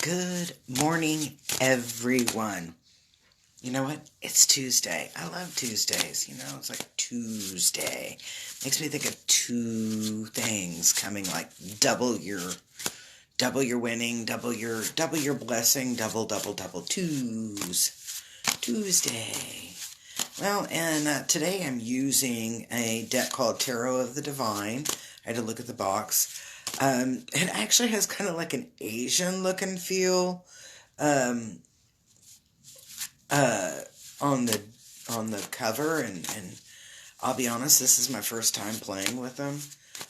Good morning, everyone. You know what? It's Tuesday. I love Tuesdays. It's like Tuesday. Makes me think of two things coming, like double your winning, double your blessing, double Tuesday. Well, and today I'm using a deck called Tarot of the Divine. I had to look at the box. It actually has kind of like an Asian looking feel um, uh, on the cover, and I'll be honest, this is my first time playing with them.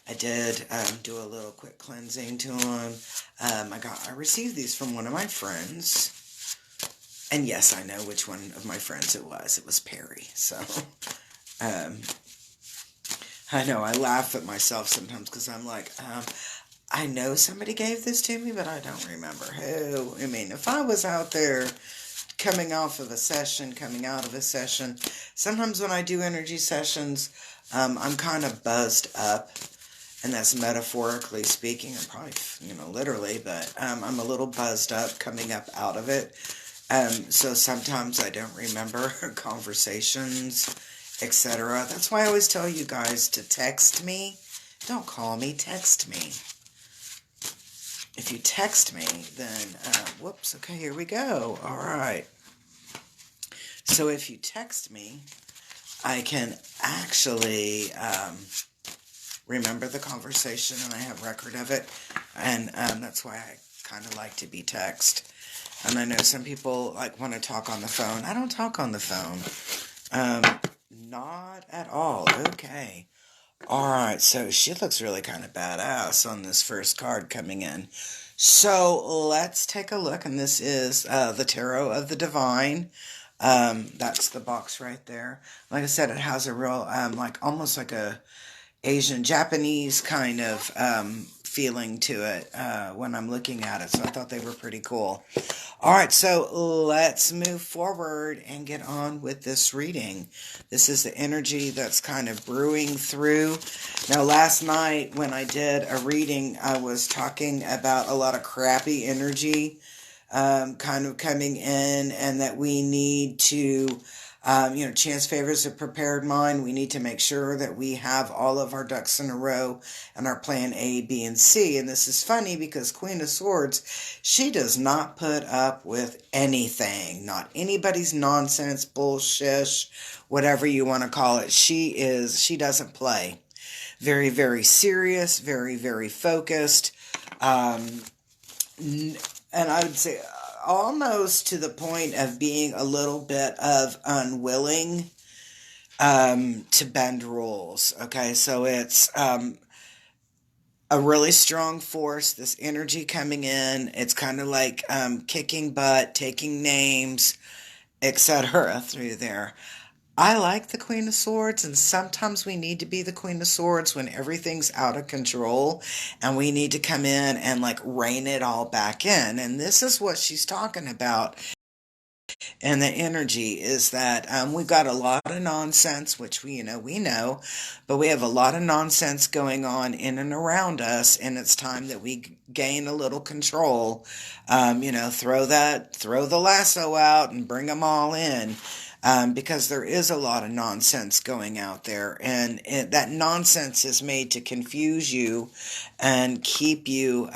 I did do a little quick cleansing to them. I received these from one of my friends. And yes, I know which one of my friends it was. It was Perry. So, um, I know I laugh at myself sometimes because I'm like, I know somebody gave this to me, but I don't remember who. I mean, if I was out there coming out of a session, sometimes when I do energy sessions, I'm kind of buzzed up. And that's metaphorically speaking, and probably, literally, but I'm a little buzzed up coming up out of it. So sometimes I don't remember conversations, etc. That's why I always tell you guys to text me. Don't call me, text me. If you text me, then, whoops, okay, here we go. All right. So if you text me, I can actually remember the conversation, and I have record of it. And that's why I kind of like to be text. And I know some people want to talk on the phone. I don't talk on the phone. Not at all. Okay. All right. So she looks really kind of badass on this first card coming in. So let's take a look. And this is the Tarot of the Divine. That's the box right there. Like I said, it has a real, almost like a Asian, Japanese kind of feeling to it when I'm looking at it. So I thought they were pretty cool. All right, so let's move forward and get on with this reading. This is the energy that's kind of brewing through. Now, last night when I did a reading, I was talking about a lot of crappy energy kind of coming in, and that we need to chance favors a prepared mind. We need to make sure that we have all of our ducks in a row and our plan A, B, and C. And this is funny because Queen of Swords, she does not put up with anything, not anybody's nonsense, bullshit, whatever you want to call it. She doesn't play. Very, very serious, very, very focused. And I would say almost to the point of being a little bit of unwilling to bend rules. Okay, so it's a really strong force, this energy coming in. It's kind of like kicking butt, taking names, etc. through there. I like the Queen of Swords, and sometimes we need to be the Queen of Swords when everything's out of control, and we need to come in and rein it all back in. And this is what she's talking about. And the energy is that we've got a lot of nonsense, which we know, but we have a lot of nonsense going on in and around us, and it's time that we gain a little control. Throw the lasso out and bring them all in. Because there is a lot of nonsense going out there, and that nonsense is made to confuse you and keep you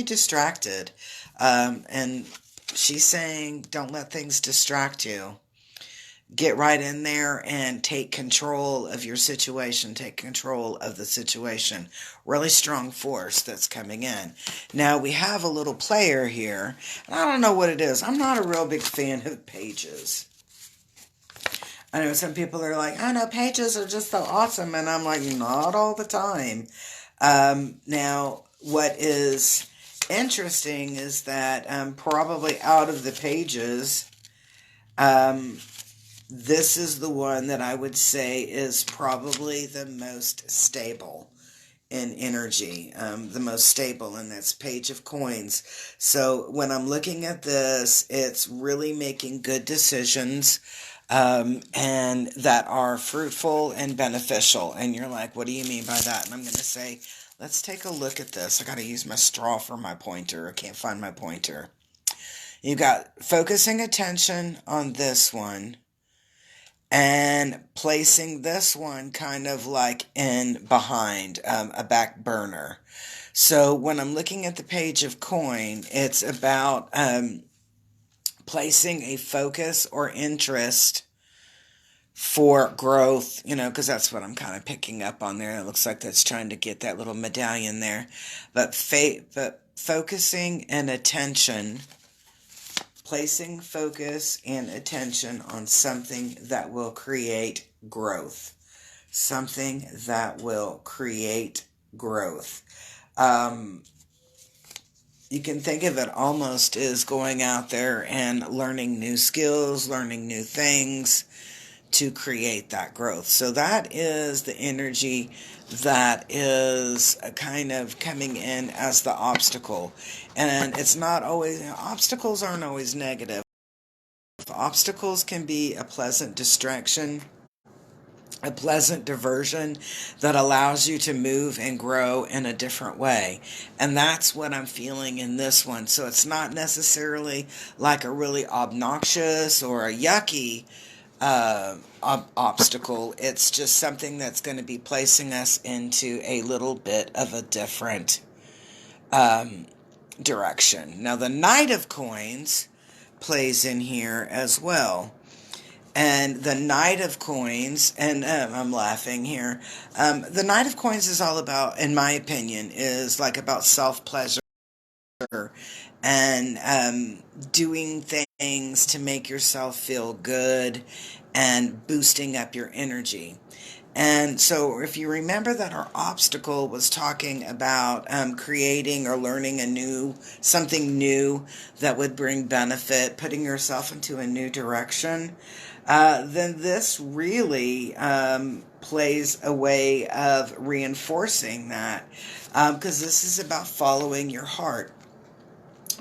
distracted. And she's saying, don't let things distract you. Get right in there and take control of your situation. Take control of the situation. Really strong force that's coming in. Now, we have a little player here, and I don't know what it is. I'm not a real big fan of pages. I know some people are like, I know pages are just so awesome. And I'm like, not all the time. Now, what is interesting is that probably out of the pages, this is the one that I would say is probably the most stable in energy, the most stable, and that's Page of Coins. So when I'm looking at this, it's really making good decisions and that are fruitful and beneficial. And you're like, what do you mean by that? And I'm going to say, Let's take a look at this. I got to use my straw for my pointer. I can't find my pointer. You got focusing attention on this one and placing this one kind of like in behind a back burner. So when I'm looking at the page of coin, it's about placing a focus or interest for growth, because that's what I'm kind of picking up on there. It looks like that's trying to get that little medallion there. But focusing and attention, placing focus and attention on something that will create growth. Something that will create growth. You can think of it almost as going out there and learning new skills, learning new things to create that growth. So that is the energy that is kind of coming in as the obstacle. And it's not always, obstacles aren't always negative. Obstacles can be a pleasant distraction, a pleasant diversion that allows you to move and grow in a different way. And that's what I'm feeling in this one. So it's not necessarily like a really obnoxious or a yucky obstacle. It's just something that's going to be placing us into a little bit of a different direction. Now the Knight of Coins plays in here as well. And the Knight of Coins, and I'm laughing here, the Knight of Coins is all about, in my opinion, is like about self-pleasure and doing things to make yourself feel good and boosting up your energy. And so if you remember that our obstacle was talking about creating or learning something new that would bring benefit, putting yourself into a new direction, then this really plays a way of reinforcing that, because this is about following your heart.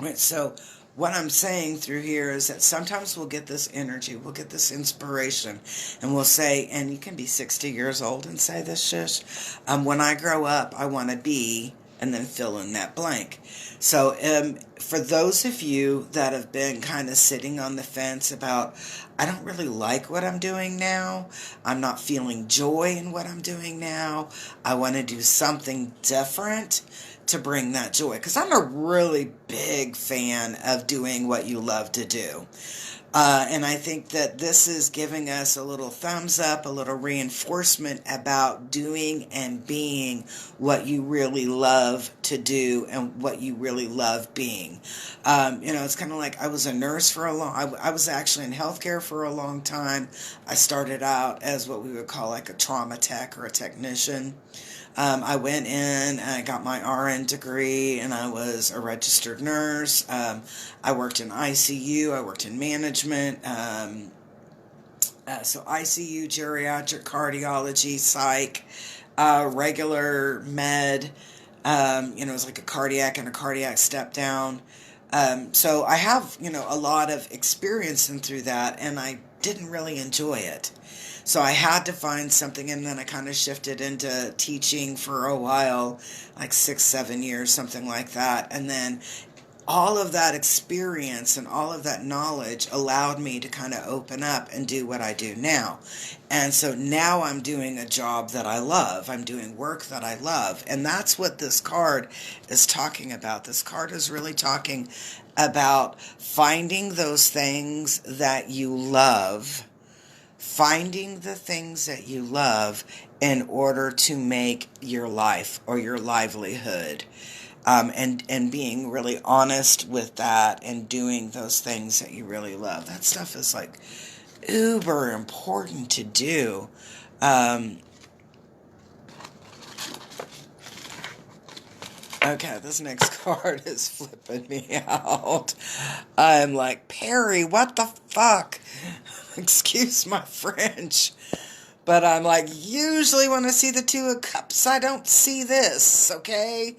Right, so what I'm saying through here is that sometimes we'll get this energy, we'll get this inspiration, and we'll say, and you can be 60 years old and say this, shish, when I grow up, I want to be, and then fill in that blank. So for those of you that have been kind of sitting on the fence about, I don't really like what I'm doing now, I'm not feeling joy in what I'm doing now, I want to do something different to bring that joy, because I'm a really big fan of doing what you love to do. And I think that this is giving us a little thumbs up, a little reinforcement about doing and being what you really love to do and what you really love being. It's kind of like I was a nurse for I was actually in healthcare for a long time. I started out as what we would call like a trauma tech or a technician. I went in and I got my RN degree and I was a registered nurse. I worked in ICU, I worked in management, so ICU, geriatric cardiology, psych, regular med, it was like a cardiac and a cardiac step down. So I have, a lot of experience in through that, and I didn't really enjoy it. So I had to find something, and then I kind of shifted into teaching for a while, like 6-7 years, something like that. And then all of that experience and all of that knowledge allowed me to kind of open up and do what I do now. And so now I'm doing a job that I love. I'm doing work that I love. And that's what this card is talking about. This card is really talking about finding those things that you love, finding the things that you love in order to make your life or your livelihood. And being really honest with that and doing those things that you really love. That stuff is like uber important to do. Okay, this next card is flipping me out. I'm like, Perry, what the fuck? Excuse my French. But I'm like, usually when I see the Two of Cups, I don't see this, okay?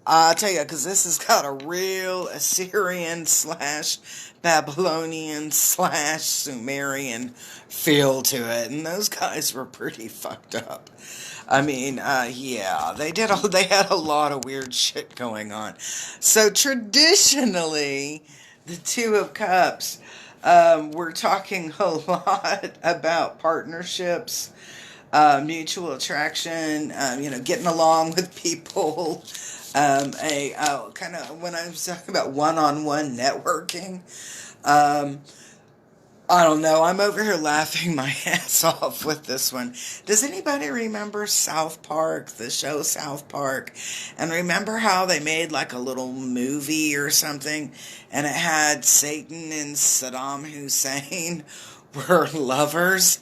I'll tell you, because this has got a real Assyrian slash Babylonian slash Sumerian feel to it, and those guys were pretty fucked up. I mean, yeah, they had a lot of weird shit going on. So traditionally, the Two of Cups, we're talking a lot about partnerships, mutual attraction, getting along with people. A kind of when I was talking about one-on-one networking. Um, I don't know. I'm over here laughing my ass off with this one. Does anybody remember South Park, the show South Park? And remember how they made like a little movie or something, and it had Satan and Saddam Hussein were lovers?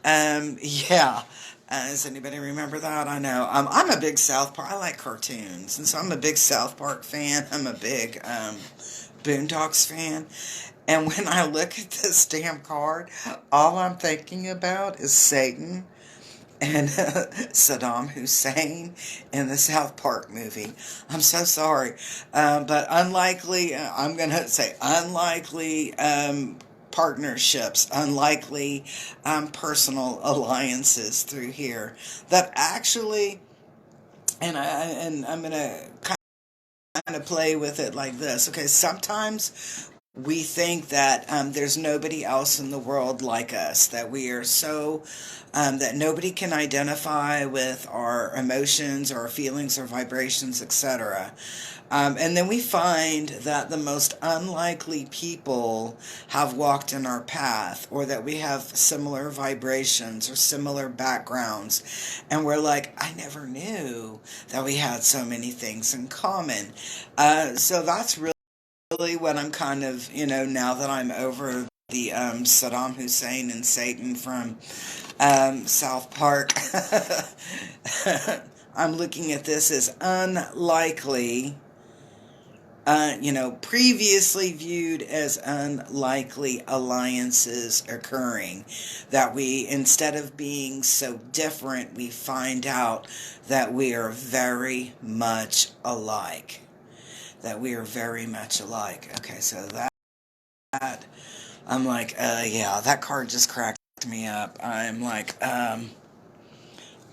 Yeah. Does anybody remember that? I know. I'm a big South Park. I like cartoons, and so I'm a big South Park fan. I'm a big Boondocks fan. And when I look at this damn card, all I'm thinking about is Satan and Saddam Hussein in the South Park movie. I'm so sorry. But unlikely, I'm going to say unlikely partnerships, unlikely personal alliances through here that actually, and I'm going to kind of play with it like this. Okay, sometimes we think that there's nobody else in the world like us, that we are so, that nobody can identify with our emotions, our feelings, our vibrations, etc. And then we find that the most unlikely people have walked in our path, or that we have similar vibrations or similar backgrounds. And we're like, I never knew that we had so many things in common. So that's really what I'm kind of, now that I'm over the Saddam Hussein and Satan from South Park, I'm looking at this as unlikely, previously viewed as unlikely alliances occurring. That we, instead of being so different, we find out that we are very much alike. That we are very much alike. Okay, so that I'm like, yeah, that card just cracked me up. I'm like, I'm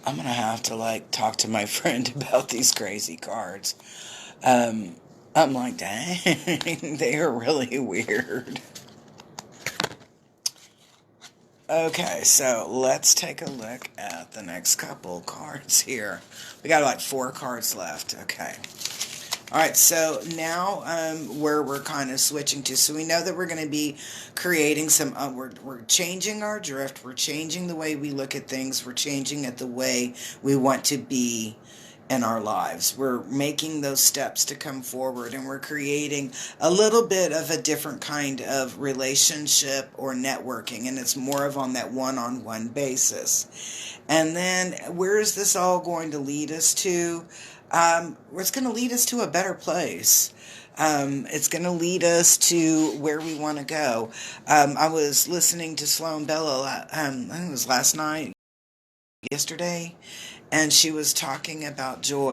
gonna have to like talk to my friend about these crazy cards. Um, I'm like, dang, they are really weird. Okay, so let's take a look at the next couple cards here. We got like 4 cards left. Okay. All right, so now where we're kind of switching to, so we know that we're going to be creating some, we're changing our drift, we're changing the way we look at things, we're changing it the way we want to be in our lives. We're making those steps to come forward, and we're creating a little bit of a different kind of relationship or networking, and it's more of on that one-on-one basis. And then where is this all going to lead us to? It's going to lead us to a better place. It's going to lead us to where we want to go. I was listening to Sloan Bella, I think it was last night, yesterday, and she was talking about joy,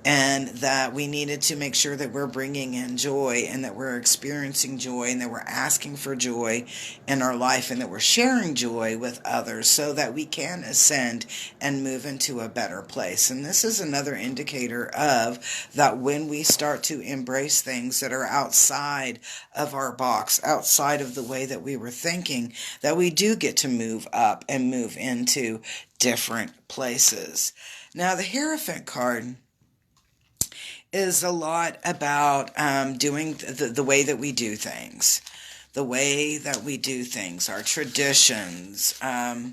and that we needed to make sure that we're bringing in joy, and that we're experiencing joy, and that we're asking for joy in our life, and that we're sharing joy with others so that we can ascend and move into a better place. And this is another indicator of that when we start to embrace things that are outside of our box, outside of the way that we were thinking, that we do get to move up and move into different places. Now, the Hierophant card is a lot about doing the way that we do things. The way that we do things, our traditions. So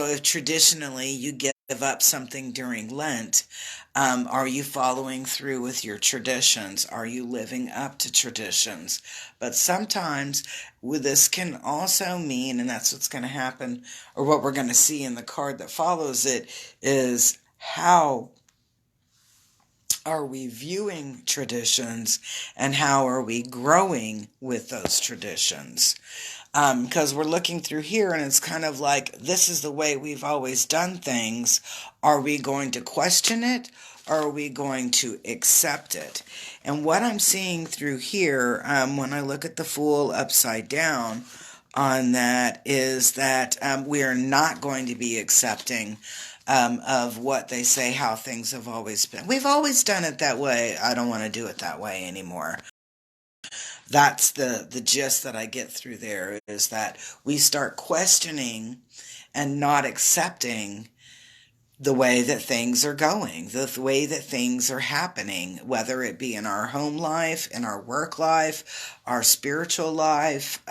if traditionally you give up something during Lent, are you following through with your traditions? Are you living up to traditions? But sometimes this can also mean, and that's what's going to happen, or what we're going to see in the card that follows it, is how are we viewing traditions, and how are we growing with those traditions? Because we're looking through here and it's kind of like, this is the way we've always done things. Are we going to question it, or are we going to accept it? And what I'm seeing through here, when I look at the Fool upside down on that, is that we are not going to be accepting of what they say, how things have always been. We've always done it that way. I don't want to do it that way anymore. That's the gist that I get through there, is that we start questioning and not accepting the way that things are going, the way that things are happening, whether it be in our home life, in our work life, our spiritual life,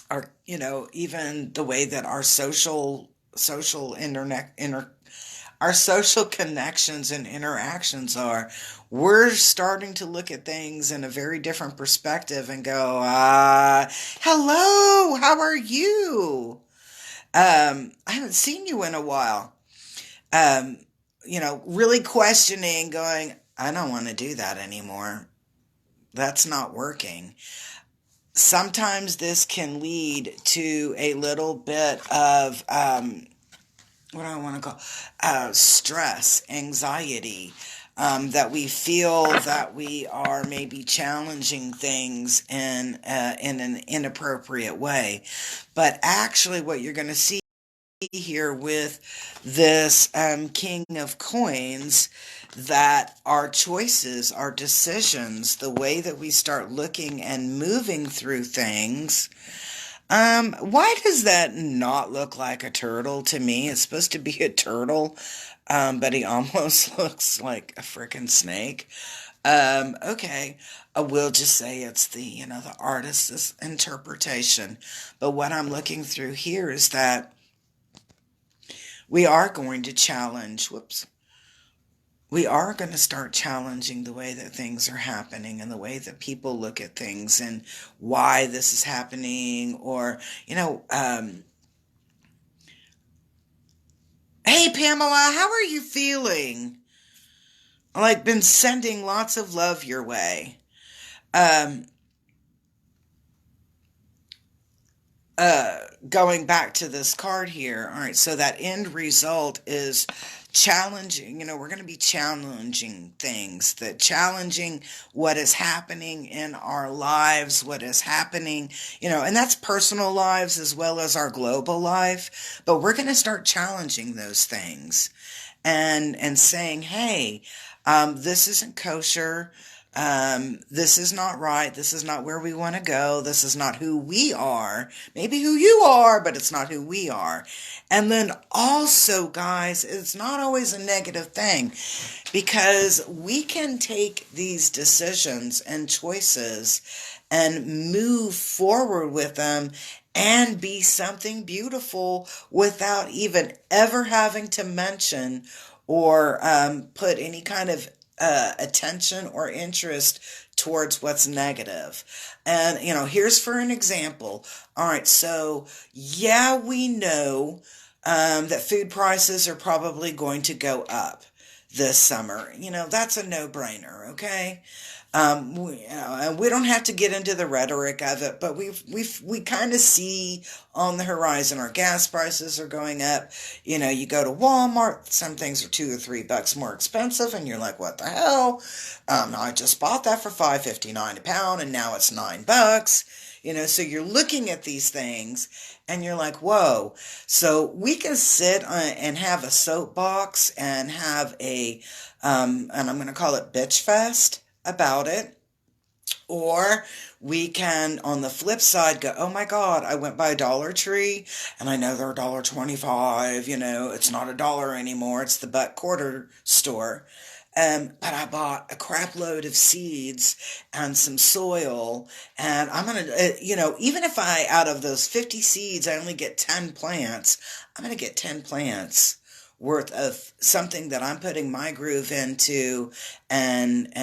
our, even the way that our social internet our social connections and interactions are. We're starting to look at things in a very different perspective and go, hello, how are you? I haven't seen you in a while. Um, really questioning, going, I don't want to do that anymore. That's not working. Sometimes this can lead to a little bit of, what do I want to call, stress, anxiety, that we feel that we are maybe challenging things in an inappropriate way. But actually what you're going to see here with this King of Coins, that our choices, our decisions, the way that we start looking and moving through things. Why does that not look like a turtle to me? It's supposed to be a turtle, but he almost looks like a freaking snake. Okay, I will just say it's the artist's interpretation. But what I'm looking through here is that we are going to challenge, we are going to start challenging the way that things are happening and the way that people look at things and why this is happening. Or, hey, Pamela, how are you feeling? Like, been sending lots of love your way. Um, Going back to this card here. All right, so that end result is challenging. We're going to be challenging things, that challenging what is happening in our lives, what is happening, and that's personal lives as well as our global life. But we're going to start challenging those things and saying, hey, this isn't kosher. This is not right. This is not where we want to go. This is not who we are. Maybe who you are, but it's not who we are. And then also, guys, it's not always a negative thing, because we can take these decisions and choices and move forward with them and be something beautiful without even ever having to mention or put any kind of attention or interest towards what's negative. And, here's for an example. All right, so yeah, we know that food prices are probably going to go up this summer. That's a no-brainer, okay? And we don't have to get into the rhetoric of it, but we kind of see on the horizon our gas prices are going up. You go to Walmart, some things are $2 or $3 more expensive, and you're like, what the hell? I just bought that for $5.59 a pound, and now it's $9. So you're looking at these things and you're like, whoa. So we can sit and have a soapbox and have and I'm going to call it bitch fest about it. Or we can, on the flip side, go, oh my God, I went by Dollar Tree and I know they're $1.25. It's not $1 anymore. It's the buck quarter store. But I bought a crap load of seeds and some soil, and I'm going to, even if out of those 50 seeds, I only get 10 plants, I'm going to get 10 plants worth of something that I'm putting my groove into and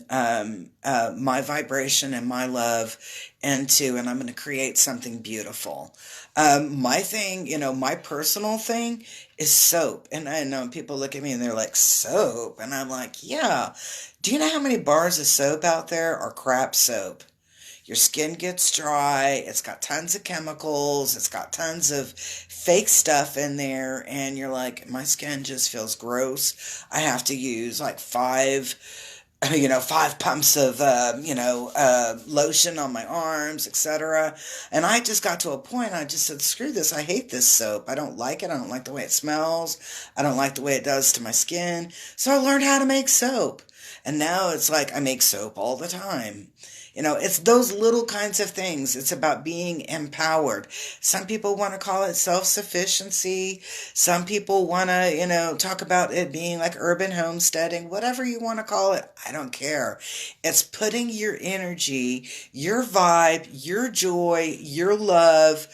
my vibration and my love into, and I'm going to create something beautiful. My thing, my personal thing is soap. And I know people look at me and they're like, soap? And I'm like, yeah. Do you know how many bars of soap out there are crap soap? your skin gets dry. It's got tons of chemicals. It's got tons of fake stuff in there. And you're like, my skin just feels gross. I have to use like five pumps of, lotion on my arms, etc. And I just got to a point, I just said, screw this. I hate this soap. I don't like it. I don't like the way it smells. I don't like the way it does to my skin. So I learned how to make soap. And now it's like I make soap all the time. It's those little kinds of things. It's about being empowered. Some people want to call it self-sufficiency. Some people want to, talk about it being like urban homesteading, whatever you want to call it. I don't care. It's putting your energy, your vibe, your joy, your love,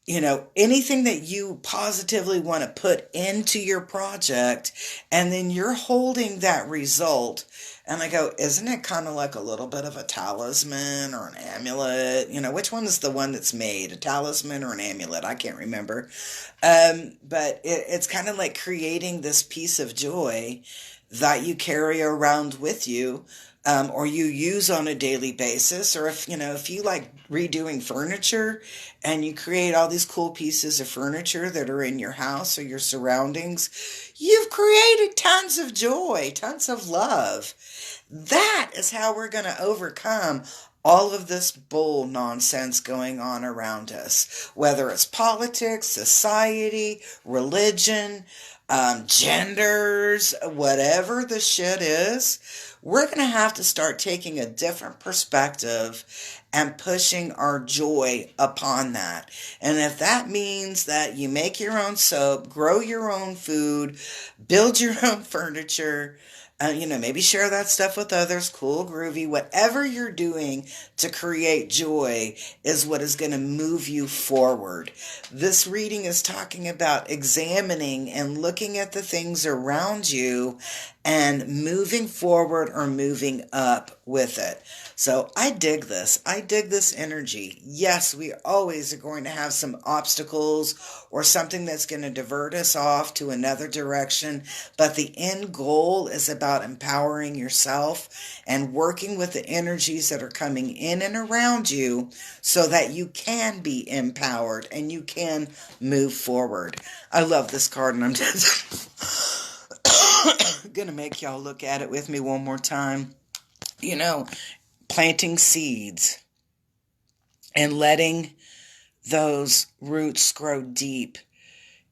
anything that you positively want to put into your project, and then you're holding that result. And I go, isn't it kind of like a little bit of a talisman or an amulet? Which one is the one that's made? A talisman or an amulet? I can't remember. But it's kind of like creating this piece of joy that you carry around with you, or you use on a daily basis, or if you like redoing furniture and you create all these cool pieces of furniture that are in your house or your surroundings, you've created tons of joy, tons of love. That is how we're going to overcome all of this bull nonsense going on around us, whether it's politics, society, religion, genders, whatever the shit is. We're going to have to start taking a different perspective and pushing our joy upon that. And if that means that you make your own soap, grow your own food, build your own furniture, maybe share that stuff with others, cool, groovy, whatever you're doing to create joy is what is going to move you forward. This reading is talking about examining and looking at the things around you and moving forward or moving up with it. So I dig this. I dig this energy. Yes, we always are going to have some obstacles or something that's going to divert us off to another direction. But the end goal is about empowering yourself and working with the energies that are coming in and around you so that you can be empowered and you can move forward. I love this card, and I'm just going to make y'all look at it with me one more time. Planting seeds and letting those roots grow deep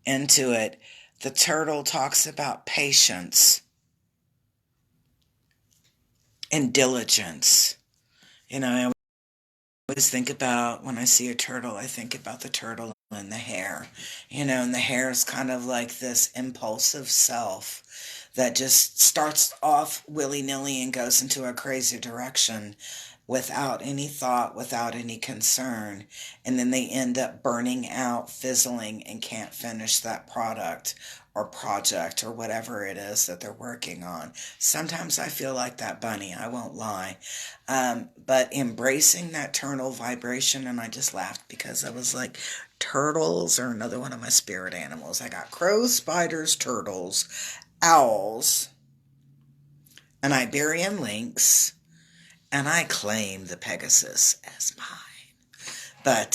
into it. The turtle talks about patience and diligence. I always think about, when I see a turtle, I think about the turtle and the hare. And the hare is kind of like this impulsive self that just starts off willy-nilly and goes into a crazy direction without any thought, without any concern. And then they end up burning out, fizzling, and can't finish that product or project or whatever it is that they're working on. Sometimes I feel like that bunny, I won't lie. But embracing that turtle vibration, and I just laughed because I was like, turtles are another one of my spirit animals. I got crows, spiders, turtles, owls, an Iberian lynx, and I claim the Pegasus as mine. But,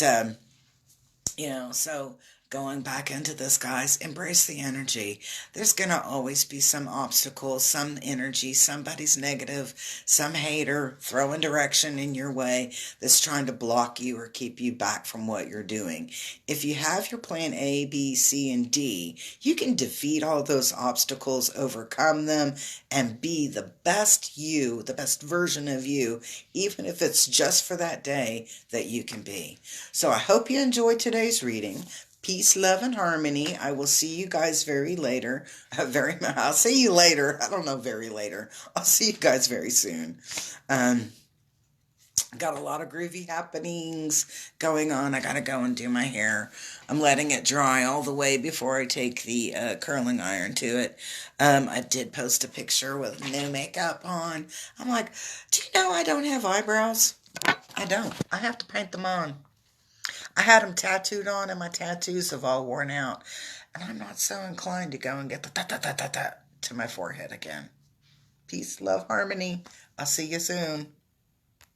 so going back into this, guys, embrace the energy. There's going to always be some obstacles, some energy, somebody's negative, some hater throwing direction in your way that's trying to block you or keep you back from what you're doing. If you have your plan A, B, C, and D, you can defeat all those obstacles, overcome them, and be the best you, the best version of you, even if it's just for that day that you can be. So I hope you enjoyed today's reading. Peace, love, and harmony. I will see you guys very later. I'll see you later. I don't know, very later. I'll see you guys very soon. Got a lot of groovy happenings going on. I got to go and do my hair. I'm letting it dry all the way before I take the curling iron to it. I did post a picture with no makeup on. I'm like, do you know I don't have eyebrows? I don't. I have to paint them on. I had them tattooed on, and my tattoos have all worn out. And I'm not so inclined to go and get the ta-ta-ta-ta-ta to my forehead again. Peace, love, harmony. I'll see you soon.